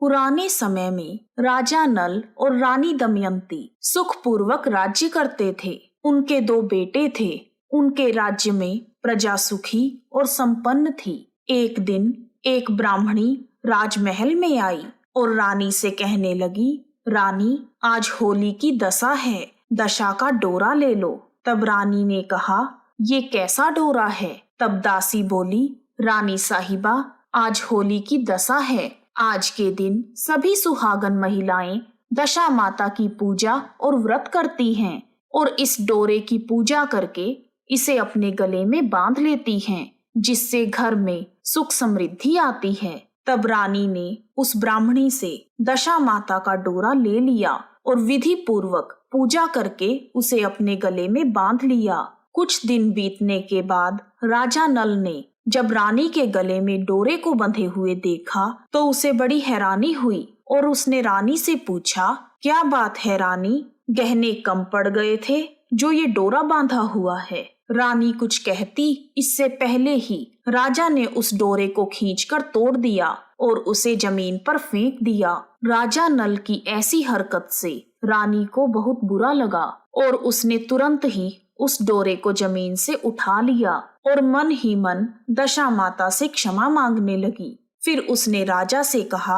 पुराने समय में राजा नल और रानी दमयंती सुखपूर्वक राज्य करते थे। उनके 2 बेटे थे। उनके राज्य में प्रजा सुखी और संपन्न थी। एक दिन एक ब्राह्मणी राजमहल में आई और रानी से कहने लगी, रानी, आज होली की दशा है, दशा का डोरा ले लो। तब रानी ने कहा, ये कैसा डोरा है? तब दासी बोली, रानी साहिबा, आज होली की दशा है। आज के दिन सभी सुहागन महिलाएं दशा माता की पूजा और व्रत करती हैं और इस डोरे की पूजा करके इसे अपने गले में बांध लेती हैं, जिससे घर में सुख समृद्धि आती है। तब रानी ने उस ब्राह्मणी से दशा माता का डोरा ले लिया और विधि पूर्वक पूजा करके उसे अपने गले में बांध लिया। कुछ दिन बीतने के बाद राजा नल ने जब रानी के गले में डोरे को बंधे हुए देखा तो उसे बड़ी हैरानी हुई और उसने रानी से पूछा, क्या बात है रानी, गहने कम पड़ गए थे जो ये डोरा बांधा हुआ है? रानी कुछ कहती इससे पहले ही राजा ने उस डोरे को खींचकर तोड़ दिया और उसे जमीन पर फेंक दिया। राजा नल की ऐसी हरकत से रानी को बहुत बुरा लगा और उसने तुरंत ही उस डोरे को जमीन से उठा लिया और मन ही मन दशा माता से क्षमा मांगने लगी। फिर उसने राजा से कहा,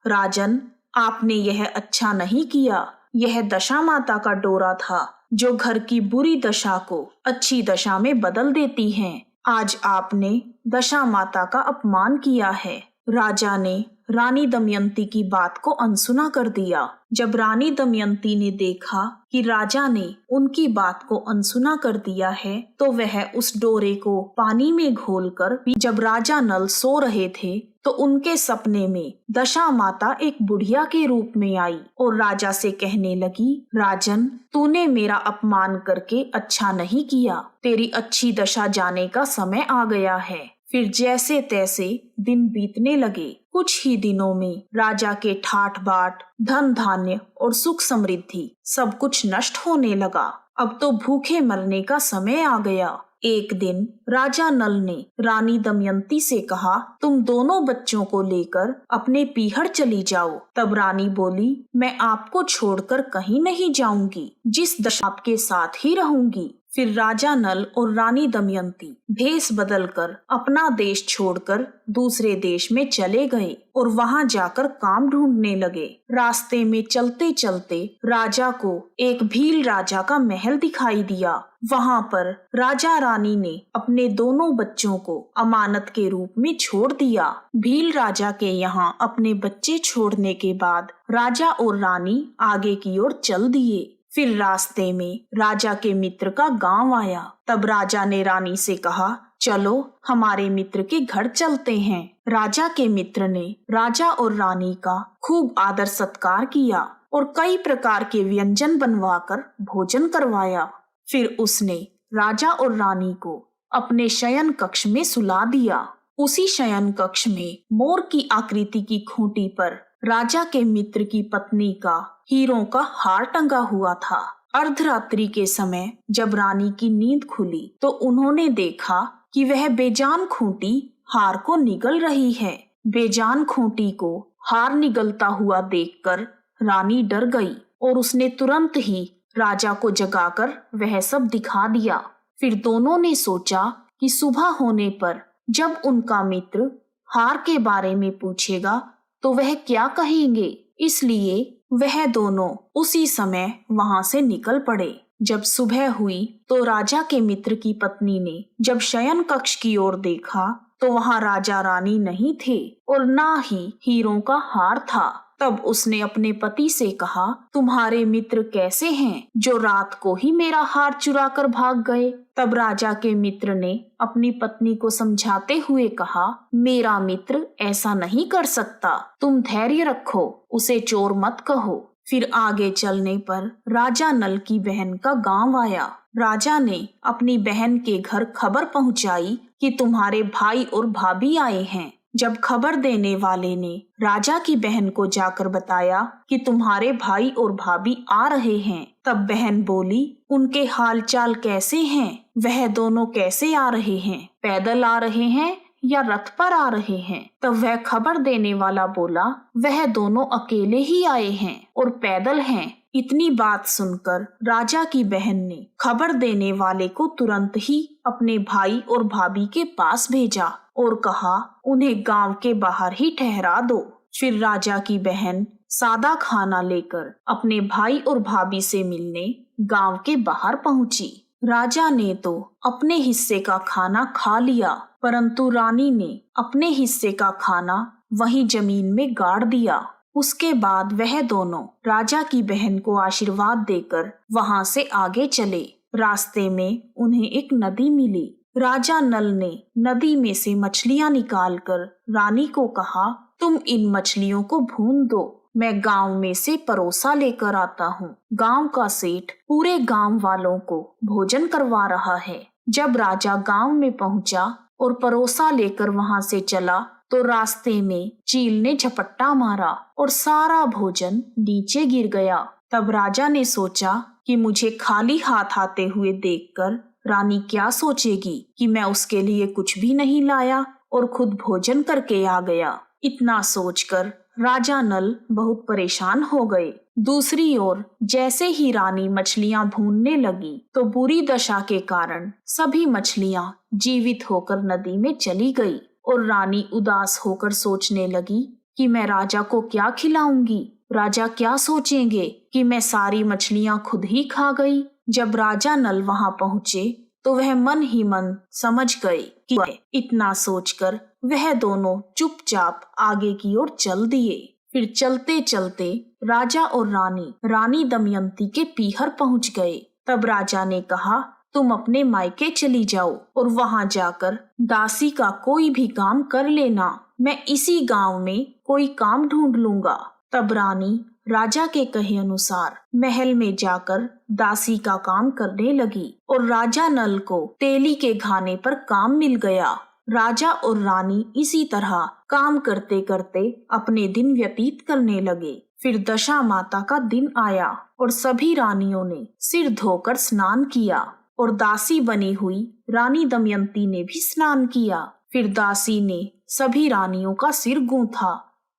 राजन, आपने यह अच्छा नहीं किया। यह दशा माता का डोरा था जो घर की बुरी दशा को अच्छी दशा में बदल देती हैं। आज आपने दशा माता का अपमान किया है। राजा ने रानी दमयंती की बात को अनसुना कर दिया। जब रानी दमयंती ने देखा कि राजा ने उनकी बात को अनसुना कर दिया है तो वह उस डोरे को पानी में घोलकर जब राजा नल सो रहे थे तो उनके सपने में दशा माता एक बुढ़िया के रूप में आई और राजा से कहने लगी, राजन, तूने मेरा अपमान करके अच्छा नहीं किया। तेरी अच्छी दशा जाने का समय आ गया है। फिर जैसे तैसे दिन बीतने लगे। कुछ ही दिनों में राजा के ठाठ बाट, धन धान्य और सुख समृद्धि सब कुछ नष्ट होने लगा। अब तो भूखे मरने का समय आ गया। एक दिन राजा नल ने रानी दमयंती से कहा, तुम दोनों बच्चों को लेकर अपने पीहर चली जाओ। तब रानी बोली, मैं आपको छोड़कर कहीं नहीं जाऊंगी, जिस दशा आपके साथ ही रहूंगी। फिर राजा नल और रानी दमयंती भेष बदलकर अपना देश छोड़कर दूसरे देश में चले गए और वहां जाकर काम ढूंढने लगे। रास्ते में चलते चलते राजा को एक भील राजा का महल दिखाई दिया। वहां पर राजा रानी ने अपने दोनों बच्चों को अमानत के रूप में छोड़ दिया। भील राजा के यहाँ अपने बच्चे छोड़ने के बाद राजा और रानी आगे की ओर चल दिए। फिर रास्ते में राजा के मित्र का गांव आया। तब राजा ने रानी से कहा, चलो हमारे मित्र के घर चलते हैं। राजा के मित्र ने राजा और रानी का खूब आदर सत्कार किया और कई प्रकार के व्यंजन बनवाकर भोजन करवाया। फिर उसने राजा और रानी को अपने शयन कक्ष में सुला दिया। उसी शयन कक्ष में मोर की आकृति की खूंटी पर राजा के मित्र की पत्नी का हीरों का हार टंगा हुआ था। अर्धरात्रि के समय जब रानी की नींद खुली तो उन्होंने देखा कि वह बेजान खूंटी हार को निगल रही है। बेजान खूंटी को हार निगलता हुआ देखकर रानी डर गई और उसने तुरंत ही राजा को जगाकर वह सब दिखा दिया। फिर दोनों ने सोचा कि सुबह होने पर जब उनका मित्र हार के बारे में पूछेगा तो वह क्या कहेंगे, इसलिए वह दोनों उसी समय वहां से निकल पड़े। जब सुबह हुई तो राजा के मित्र की पत्नी ने जब शयन कक्ष की ओर देखा तो वहां राजा रानी नहीं थे और ना ही हीरों का हार था। तब उसने अपने पति से कहा, तुम्हारे मित्र कैसे हैं जो रात को ही मेरा हार चुरा कर भाग गए? तब राजा के मित्र ने अपनी पत्नी को समझाते हुए कहा, मेरा मित्र ऐसा नहीं कर सकता, तुम धैर्य रखो, उसे चोर मत कहो। फिर आगे चलने पर राजा नल की बहन का गांव आया। राजा ने अपनी बहन के घर खबर पहुंचाई कि तुम्हारे भाई और भाभी आए हैं। जब खबर देने वाले ने राजा की बहन को जाकर बताया कि तुम्हारे भाई और भाभी आ रहे हैं, तब बहन बोली, उनके हालचाल कैसे हैं? वह दोनों कैसे आ रहे हैं? पैदल आ रहे हैं या रथ पर आ रहे हैं? तब वह खबर देने वाला बोला, वह दोनों अकेले ही आए हैं और पैदल हैं। इतनी बात सुनकर राजा की बहन ने खबर देने वाले को तुरंत ही अपने भाई और भाभी के पास भेजा और कहा, उन्हें गांव के बाहर ही ठहरा दो। फिर राजा की बहन सादा खाना लेकर अपने भाई और भाभी से मिलने गांव के बाहर पहुंची। राजा ने तो अपने हिस्से का खाना खा लिया, परंतु रानी ने अपने हिस्से का खाना वहीं जमीन में गाड़ दिया। उसके बाद वह दोनों राजा की बहन को आशीर्वाद देकर वहां से आगे चले। रास्ते में उन्हें एक नदी मिली। राजा नल ने नदी में से मछलियां निकालकर रानी को कहा, तुम इन मछलियों को भून दो, मैं गांव में से परोसा लेकर आता हूँ। गांव का सेठ पूरे गांव वालों को भोजन करवा रहा है। जब राजा गांव में पहुंचा और परोसा लेकर वहां से चला तो रास्ते में चील ने झपट्टा मारा और सारा भोजन नीचे गिर गया। तब राजा ने सोचा कि मुझे खाली हाथ आते हुए देखकर रानी क्या सोचेगी कि मैं उसके लिए कुछ भी नहीं लाया और खुद भोजन करके आ गया। इतना सोचकर राजा नल बहुत परेशान हो गए। दूसरी ओर जैसे ही रानी मछलियां भूनने लगी तो बुरी दशा के कारण सभी मछलियां जीवित होकर नदी में चली गई और रानी उदास होकर सोचने लगी कि मैं राजा को क्या खिलाऊंगी। राजा क्या सोचेंगे कि मैं सारी मछलियां खुद ही खा गई। जब राजा नल वहां पहुंचे तो वह मन ही मन समझ गए कि इतना सोचकर वह दोनों चुपचाप आगे की ओर चल दिए। फिर चलते चलते राजा और रानी दमयंती के पीहर पहुंच गए। तब राजा ने कहा, तुम अपने मायके चली जाओ और वहां जाकर दासी का कोई भी काम कर लेना, मैं इसी गांव में कोई काम ढूंढ लूंगा। तब रानी राजा के कहे अनुसार महल में जाकर दासी का काम करने लगी और राजा नल को तेली के घाने पर काम मिल गया। राजा और रानी इसी तरह काम करते करते अपने दिन व्यतीत करने लगे। फिर दशा माता का दिन आया और सभी रानियों ने सिर धोकर स्नान किया और दासी बनी हुई रानी दमयंती ने भी स्नान किया। फिर दासी ने सभी रानियों का सिर गूंथा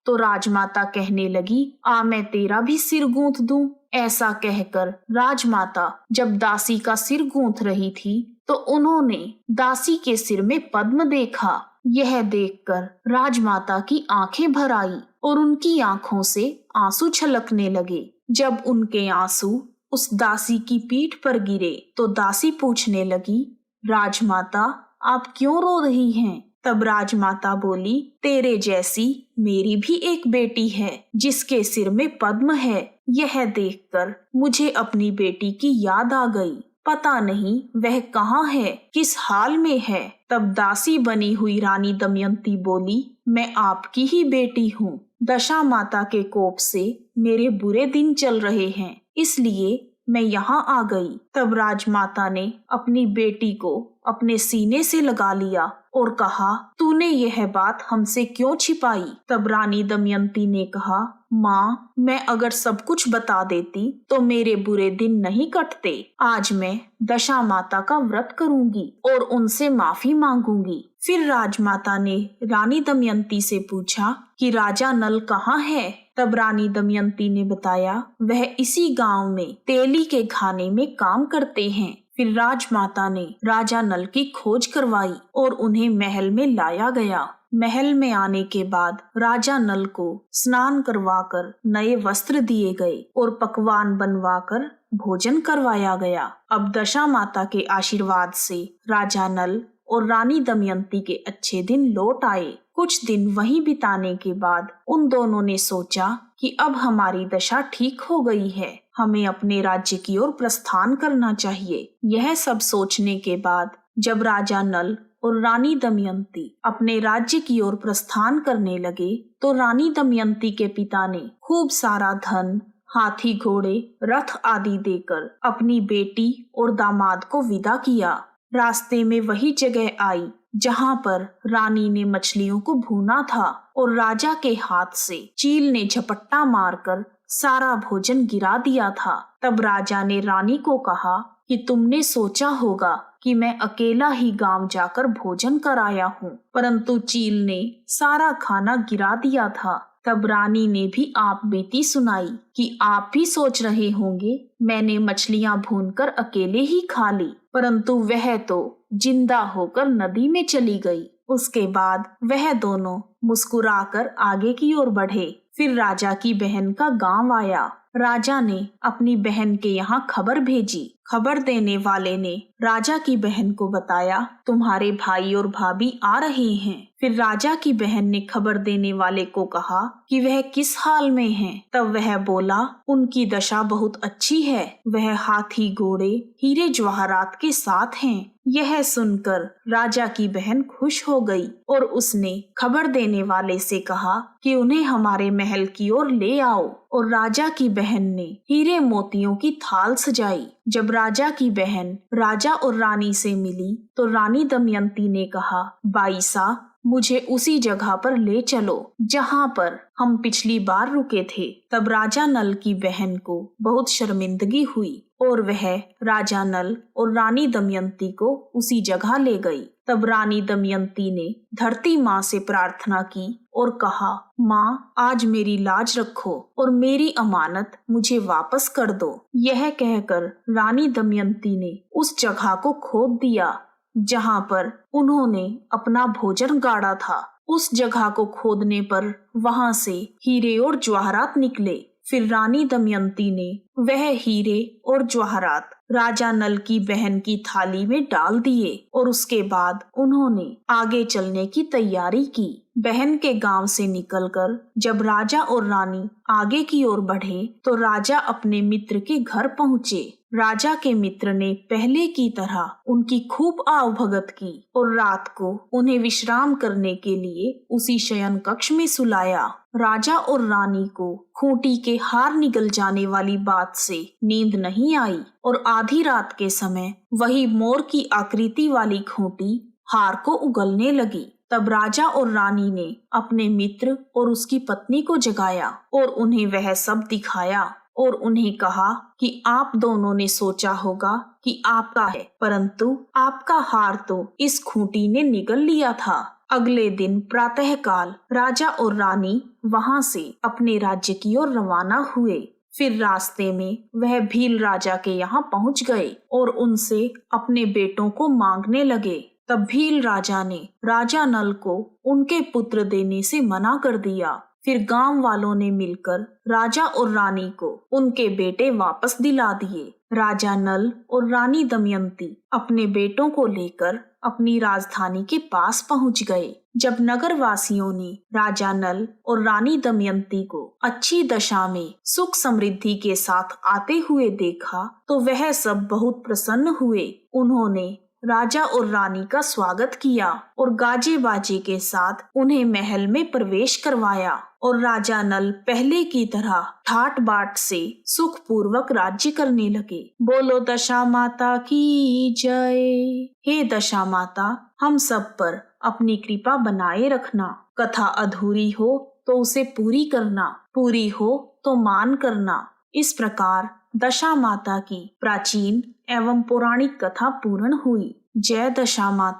तो राजमाता कहने लगी, आ मैं तेरा भी सिर गूंथ दूं। ऐसा कहकर राजमाता जब दासी का सिर गूंथ रही थी तो उन्होंने दासी के सिर में पद्म देखा। यह देखकर राजमाता की आंखें भर आई और उनकी आंखों से आंसू छलकने लगे। जब उनके आंसू उस दासी की पीठ पर गिरे तो दासी पूछने लगी, राजमाता आप क्यों रो रही हैं? तब राजमाता बोली, तेरे जैसी मेरी भी एक बेटी है जिसके सिर में पद्म है। यह देखकर मुझे अपनी बेटी की याद आ गई। पता नहीं वह कहाँ है, किस हाल में है। तब दासी बनी हुई रानी दमयंती बोली, मैं आपकी ही बेटी हूँ। दशा माता के कोप से मेरे बुरे दिन चल रहे हैं, इसलिए मैं यहाँ आ गई। तब राजमाता ने अपनी बेटी को अपने सीने से लगा लिया और कहा, तूने यह बात हमसे क्यों छिपाई? तब रानी दमयंती ने कहा, माँ, मैं अगर सब कुछ बता देती तो मेरे बुरे दिन नहीं कटते। आज मैं दशा माता का व्रत करूंगी और उनसे माफी मांगूंगी। फिर राजमाता ने रानी दमयंती से पूछा कि राजा नल कहाँ है? तब रानी दमयंती ने बताया, वह इसी गांव में तेली के घाने में काम करते हैं। फिर राजमाता ने राजा नल की खोज करवाई और उन्हें महल में लाया गया। महल में आने के बाद राजा नल को स्नान करवाकर नए वस्त्र दिए गए और पकवान बनवाकर भोजन करवाया गया। अब दशा माता के आशीर्वाद से राजा नल और रानी दमयंती के अच्छे दिन लौट आए। कुछ दिन वहीं बिताने के बाद उन दोनों ने सोचा कि अब हमारी दशा ठीक हो गई है, हमें अपने राज्य की ओर प्रस्थान करना चाहिए। यह सब सोचने के बाद जब राजा नल और रानी दमयंती अपने राज्य की ओर प्रस्थान करने लगे तो रानी दमयंती के पिता ने खूब सारा धन, हाथी घोड़े, रथ आदि देकर अपनी बेटी और दामाद को विदा किया। रास्ते में वही जगह आई जहाँ पर रानी ने मछलियों को भूना था और राजा के हाथ से चील ने झपट्टा मारकर सारा भोजन गिरा दिया था। तब राजा ने रानी को कहा कि तुमने सोचा होगा कि मैं अकेला ही गांव जाकर भोजन कराया हूँ, परंतु चील ने सारा खाना गिरा दिया था। तब रानी ने भी आप बीती सुनाई कि आप भी सोच रहे होंगे मैंने मछलियां भूनकर अकेले ही खा ली, परंतु वह तो जिंदा होकर नदी में चली गई। उसके बाद वह दोनों मुस्कुराकर आगे की ओर बढ़े। फिर राजा की बहन का गांव आया। राजा ने अपनी बहन के यहाँ खबर भेजी। खबर देने वाले ने राजा की बहन को बताया, तुम्हारे भाई और भाभी आ रहे हैं। फिर राजा की बहन ने खबर देने वाले को कहा कि वह किस हाल में हैं। तब वह बोला, उनकी दशा बहुत अच्छी है, वह हाथी घोड़े हीरे जवाहरात के साथ हैं। यह सुनकर राजा की बहन खुश हो गई और उसने खबर देने वाले से कहा कि उन्हें हमारे महल की ओर ले आओ। और राजा की बहन ने हीरे मोतियों की थाल सजाई। जब राजा की बहन राजा और रानी से मिली तो रानी दमयंती ने कहा, बाईसा, मुझे उसी जगह पर ले चलो जहाँ पर हम पिछली बार रुके थे। तब राजा नल की बहन को बहुत शर्मिंदगी हुई और वह राजा नल और रानी दमयंती को उसी जगह ले गई। तब रानी दमयंती ने धरती माँ से प्रार्थना की और कहा, माँ, आज मेरी लाज रखो और मेरी अमानत मुझे वापस कर दो। यह कहकर रानी दमयंती ने उस जगह को खोद दिया जहाँ पर उन्होंने अपना भोजन गाड़ा था। उस जगह को खोदने पर वहाँ से हीरे और जवाहरात निकले। फिर रानी दमयंती ने वह हीरे और जवाहरात राजा नल की बहन की थाली में डाल दिए और उसके बाद उन्होंने आगे चलने की तैयारी की। बहन के गांव से निकलकर जब राजा और रानी आगे की ओर बढ़े तो राजा अपने मित्र के घर पहुँचे। राजा के मित्र ने पहले की तरह उनकी खूब आवभगत की और रात को उन्हें विश्राम करने के लिए उसी शयन कक्ष में सुलाया। राजा और रानी को खूंटी के हार निगल जाने वाली बात से नींद नहीं आई और आधी रात के समय वही मोर की आकृति वाली खूंटी हार को उगलने लगी। तब राजा और रानी ने अपने मित्र और उसकी पत्नी को जगाया और उन्हें वह सब दिखाया और उन्हें कहा कि आप दोनों ने सोचा होगा कि आपका है, परंतु आपका हार तो इस खूंटी ने निगल लिया था। अगले दिन प्रातःकाल राजा और रानी वहां से अपने राज्य की ओर रवाना हुए। फिर रास्ते में वह भील राजा के यहाँ पहुँच गए और उनसे अपने बेटों को मांगने लगे। तब भील राजा ने राजा नल को उनके पुत्र देने से मना कर दिया। फिर गांव वालों ने मिलकर राजा और रानी को उनके बेटे वापस दिला दिए। राजा नल और रानी दमयंती अपने बेटों को लेकर अपनी राजधानी के पास पहुंच गए। जब नगरवासियों ने राजा नल और रानी दमयंती को अच्छी दशा में सुख समृद्धि के साथ आते हुए देखा तो वह सब बहुत प्रसन्न हुए। उन्होंने राजा और रानी का स्वागत किया और गाजे बाजे के साथ उन्हें महल में प्रवेश करवाया और राजा नल पहले की तरह ठाट बाट से सुख पूर्वक राज्य करने लगे। बोलो दशा माता की जय। हे दशा माता, हम सब पर अपनी कृपा बनाए रखना। कथा अधूरी हो तो उसे पूरी करना, पूरी हो तो मान करना। इस प्रकार दशा माता की प्राचीन एवं पौराणिक कथा पूर्ण हुई। जय दशा माता।